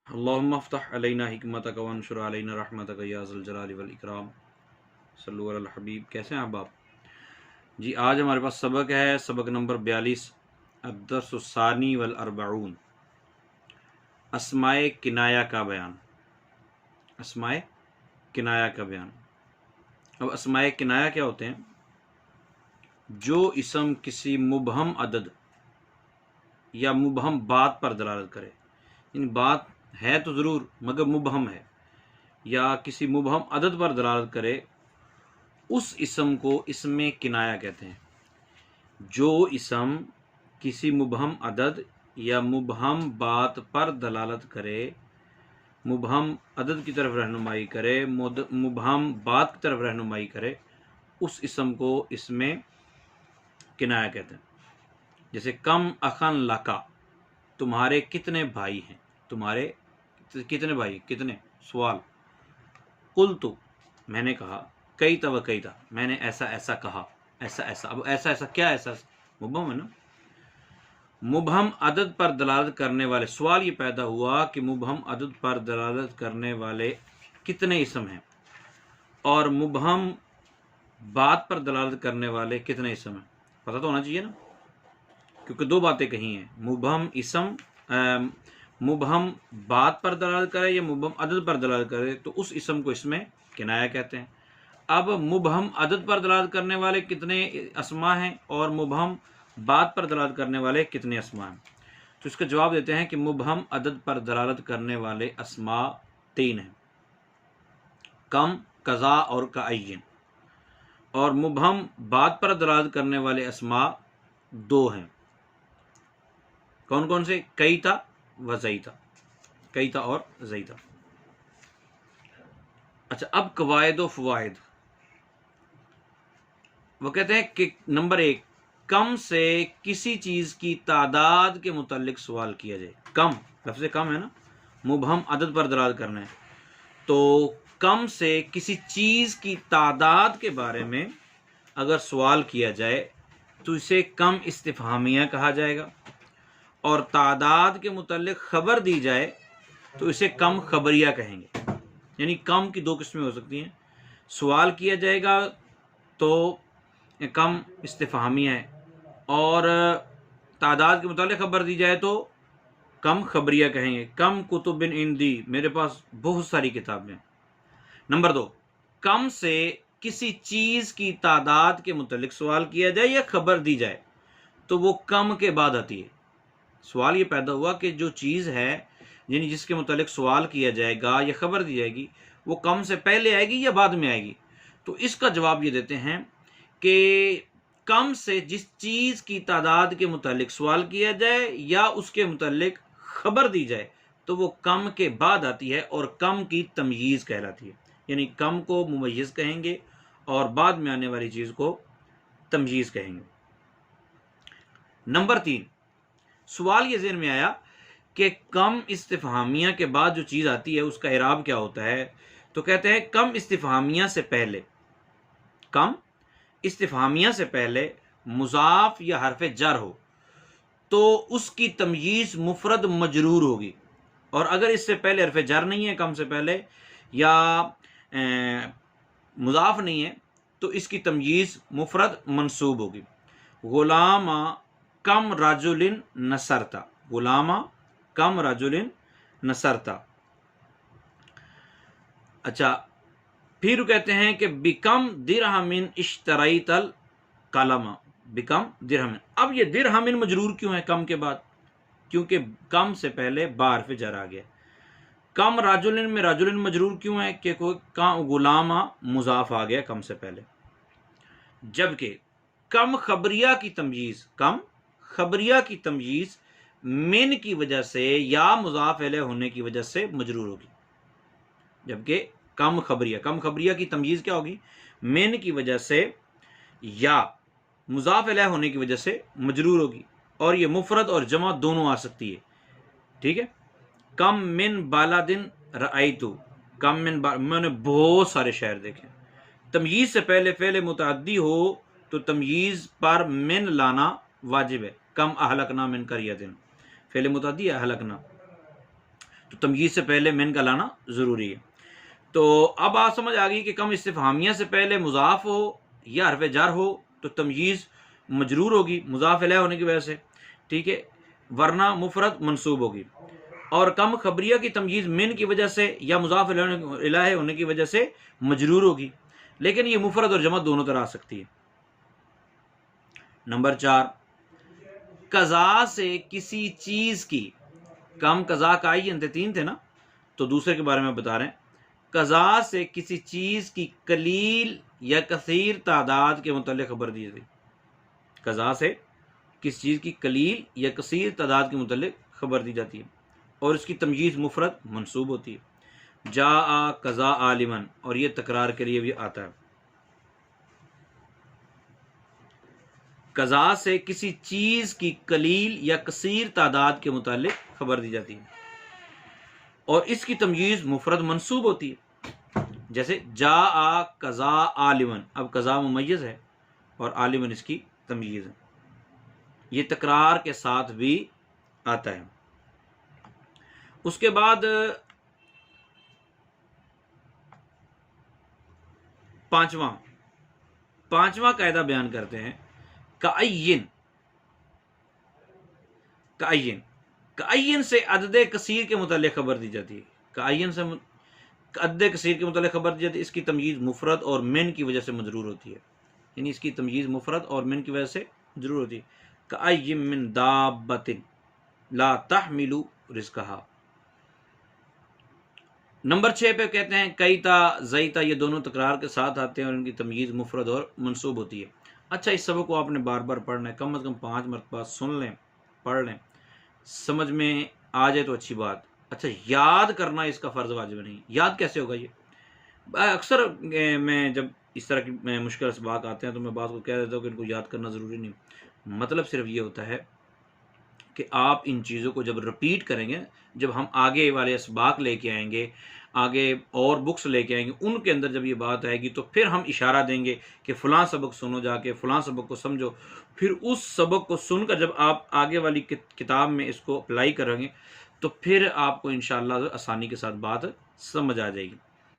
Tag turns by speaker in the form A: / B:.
A: अल्लाहुम्मा अफ्तह अलैना हिकमतक वंशुर अलैना रहमतक या ज़ल जलाली वल इकराम। सल्लु अलल हबीब। कैसे हैं आप? जी, आज हमारे पास सबक है, सबक नंबर 42, अद्दर्सुस्सानी वल अर्बऊन, अस्माए किनाया का बयान। अस्माए किनाया का बयान। अब अस्माए किनाया क्या होते हैं? जो इसम किसी मुबहम अदद या मुबहम बात पर दलालत करे, इन बात है तो ज़रूर मगर मुबहम है, या किसी मुबहम अदद पर दलालत करे, उस इसम को इसमें किनाया कहते हैं। जो इसम किसी मुबहम अदद या मुबहम बात पर दलालत करे, मुबहम अदद की तरफ रहनुमाई करे, मुबहम बात की तरफ रहनुमाई करे, उस इसम को इसमें किनाया कहते हैं। जैसे कम अखन लका, तुम्हारे कितने भाई हैं? तुम्हारे कितने भाई, कितने? सवाल। कुल्तु, मैंने कहा, कई तव कई था, मैंने ऐसा ऐसा कहा, ऐसा ऐसा। अब ऐसा ऐसा क्या? ऐसा मुबहम है ना। मुबहम अदद पर दलालत करने वाले, सवाल ये पैदा हुआ कि मुबहम अदद पर दलालत करने वाले कितने इसम हैं, और मुबहम बात पर दलालत करने वाले कितने इसम हैं? पता तो होना चाहिए ना, क्योंकि दो बातें कही हैं। मुबहम इसम मुबहम बात पर दलालत करे या मुबहम अदद पर दलालत करे, तो उस इसम को इसमें किनाया कहते हैं। अब मुबहम अदद पर दलालत करने वाले कितने अस्मा हैं और मुबहम बात पर दलालत करने वाले कितने अस्मा हैं? तो इसका जवाब देते हैं कि मुबहम अदद पर दलालत करने वाले अस्मा 3 हैं, कम, कज़ा और काय्यिन। और मुबहम बात पर दलालत करने वाले अस्मा 2 हैं। कौन कौन से? कईता व ज़ईता। कईता और ज़ईता। अच्छा, अब कवायद व फ़वाइद। वो कहते हैं कि नंबर 1, कम से किसी चीज़ की तादाद के मुतालिक सवाल किया जाए। कम, लफ्ज़ कम है ना, मुबहम अदद पर दलालत करना है, तो कम से किसी चीज़ की तादाद के बारे में अगर सवाल किया जाए तो इसे कम इस्तिफ़हामिया कहा जाएगा, और तादाद के मुतालिक ख़बर दी जाए तो इसे कम ख़बरिया कहेंगे। यानी कम की 2 किस्में हो सकती हैं। सवाल किया जाएगा तो कम इस्तिफ़हामिया है, और तादाद के मुतालिक ख़बर दी जाए तो कम ख़बरिया कहेंगे। कम कुतुबिन इंदी, मेरे पास बहुत सारी किताबें। नंबर 2, कम से किसी चीज़ की तादाद के मुतालिक सवाल किया जाए या ख़बर दी जाए तो वो कम के बाद आती है। सवाल ये पैदा हुआ कि जो चीज़ है, यानी जिसके मुतालिक सवाल किया जाएगा या ख़बर दी जाएगी, वो कम से पहले आएगी या बाद में आएगी? तो इसका जवाब ये देते हैं कि कम से जिस चीज़ की तादाद के मुतालिक सवाल किया जाए या उसके मुतालिक ख़बर दी जाए तो वो कम के बाद आती है और कम की तमयीज़ कहलाती है। यानी कम को मुमय्यज़ कहेंगे और बाद में आने वाली चीज़ को तमयीज़ कहेंगे। नंबर 3, सवाल ये ज़हन में आया कि कम इस्तिफ़हामिया के बाद जो चीज़ आती है उसका इराब क्या होता है? तो कहते हैं कम इस्तिफ़हामिया से पहले, कम इस्तिफ़हामिया से पहले मुज़ाफ़ या हरफ़ जर हो तो उसकी तमयीज़ मुफ़रद मजरूर होगी, और अगर इससे पहले हरफ़ जर नहीं है, कम से पहले, या मुज़ाफ़ नहीं है, तो इसकी तमयीज़ मुफ़रद मंसूब होगी। गुलामा कम रजुलिन नसरता, गुलामा कम रजुलिन नसरता। अच्छा, फिर कहते हैं कि बिकम दिरहमिन इश्तरैतल कलमा, बिकम दिरहमिन। अब ये दिरहमिन मजरूर क्यों है कम के बाद? क्योंकि कम से पहले बार पे जर आ गया। कम राजुलिन में राजुलिन मजरूर क्यों है? कि गुलामा मुजाफ आ गया कम से पहले। जबकि कम खबरिया की तमयीज़, कम खबरिया की तमयीज़ मिन की वजह से या मुजाफ अलैह होने की वजह से मजरूर होगी। जबकि कम खबरिया की तमयीज़ क्या होगी? मिन की वजह से या मुजाफ अलैह होने की वजह से मजरूर होगी, और ये मुफरद और जमा दोनों आ सकती है। ठीक है। कम मिन बालादिन रअयतु, कम मिन मैंने बहुत सारे शहर देखे। तमयीज़ से पहले फ़ेल मुतअद्दी हो तो तमयीज़ पर मिन लाना वाजिब है। कम अहलकना मिन करियतिन, फ़ेल मुतअद्दी अहलकना। تو تمییز سے پہلے من کا لانا ضروری ہے۔ تو اب آپ سمجھ آ گئی کہ کم استفہامیہ سے پہلے مضاف ہو یا حرف جر ہو تو تمییز مجرور ہوگی مضاف الیہ ہونے کی وجہ سے، ٹھیک ہے، ورنہ مفرد منصوب ہوگی، اور کم خبریہ کی تمییز من کی وجہ سے یا مضاف الیہ ہونے کی وجہ سے مجرور ہوگی، لیکن یہ مفرد اور جمع دونوں طرح آ سکتی ہے۔ نمبر 4، قضا سے کسی چیز کی، کم قضا کا آئین 3 تھے نا، تو دوسرے کے بارے میں بتا رہے ہیں، قضا سے کسی چیز کی قلیل یا کثیر تعداد کے متعلق خبر دی جاتی، قضا سے کسی چیز کی قلیل یا کثیر تعداد کے متعلق خبر دی جاتی ہے، اور اس کی تمییز مفرد منصوب ہوتی ہے۔ جاء قضا عالمن، اور یہ تکرار کے لیے بھی آتا ہے۔ قضا سے کسی چیز کی قلیل یا کثیر تعداد کے متعلق خبر دی جاتی ہے، اور اس کی تمییز مفرد منصوب ہوتی ہے، جیسے جاء قضا عالمن، اب قضا ممیز ہے اور عالمن اس کی تمییز ہے، یہ تکرار کے ساتھ بھی آتا ہے۔ اس کے بعد پانچواں قاعدہ بیان کرتے ہیں، کعین سے عدد کثیر کے متعلق خبر دی جاتی ہے، کعین سے عدد کثیر کے متعلق خبر دی جاتی ہے، اس کی تمییز مفرد اور من کی وجہ سے مجرور ہوتی ہے، یعنی اس کی تمییز مفرد اور من کی وجہ سے مجرور ہوتی ہے۔ کعی من دابۃ لا تحمل رزقها۔ نمبر 6 پہ کہتے ہیں کیتا زیتا، یہ دونوں تکرار کے ساتھ آتے ہیں اور ان کی تمییز مفرد اور منصوب ہوتی ہے۔ اچھا، اس سبق کو آپ نے بار بار پڑھنا ہے، کم از کم 5 مرتبہ سن لیں، پڑھ لیں، سمجھ میں آ جائے تو اچھی بات۔ اچھا، یاد کرنا اس کا فرض واجب نہیں، یاد کیسے ہوگا؟ یہ اکثر میں جب اس طرح کی مشکل اسباق آتے ہیں تو میں بات کو کہہ دیتا ہوں کہ ان کو یاد کرنا ضروری نہیں، مطلب صرف یہ ہوتا ہے کہ آپ ان چیزوں کو جب رپیٹ کریں گے، جب ہم آگے والے اسباق لے کے آئیں گے، آگے اور بکس لے کے آئیں گے، ان کے اندر جب یہ بات آئے گی تو پھر ہم اشارہ دیں گے کہ فلاں سبق سنو، جا کے فلاں سبق کو سمجھو، پھر اس سبق کو سن کر جب آپ آگے والی کتاب میں اس کو اپلائی کریں گے تو پھر آپ کو انشاءاللہ آسانی کے ساتھ بات سمجھ آ جائے گی۔